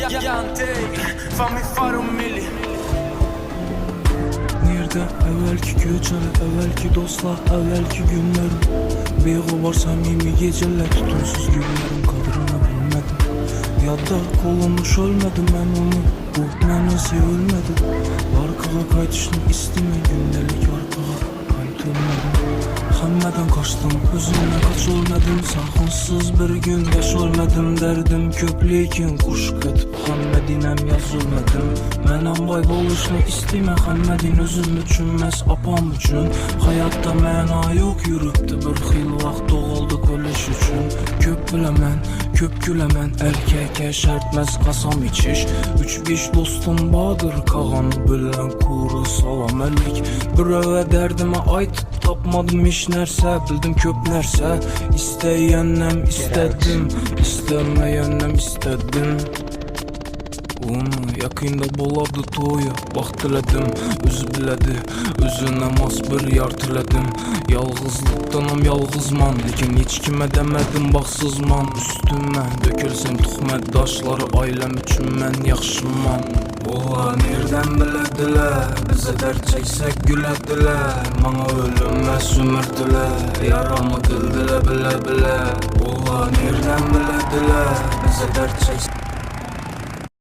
Yante, fammi fare un milli. Nerede evvelki köçeli, evvelki dostlar, evvelki günlerim. Beyğu var samimi geceler, tutunsuz günlerim kadrını bilmedim. Yadda kolunmuş ölmedim ben onu, bu məni sevilmedim. Arkağa kaytışını isteme gündelik arkağa kaytılmadım. Həmmədən qaçdım, özümdən qaç ölmədim. Saxınsız bir gün yaş ölmədim. Derdim köplekin kuş qıtıb Həmmədinəm yaz ölmədim. Mənəm bay oluşunu istəmə Həmmədin özüm üçün, məs apam üçün. Hayatda məna yok yürübdü bir xil vaxt doğulduk ölüş üçün. Köp biləmən, köp güləmən, erkəkə şərtməz qasam içiş. 3-5 dostum Badır Kağan bilən kuru salam əlik. Bir övə dərdimə aytıp tapmadım iş nərsə, bildim köp nərsə. İstəyənnəm istədim, istəməyənnəm istədim. Onu yakında boladı toyu, vaxt dilədim, özü bilədi. Özünə mas bir yar tilədim. Yalğızlıqdanam yalğızman, lekin hiç kimə demədim baxsızman. Üstümə dökülsəm tuhmət daşları, ailəm üçün mən yaxşıman. Ola nereden bilədilər, bizə dərd çəksək gülədilər. Mana ölümə sümürdülər, yaramı dildilə bilə bilə. Ola nereden bilədilər, bizə dərd çəksək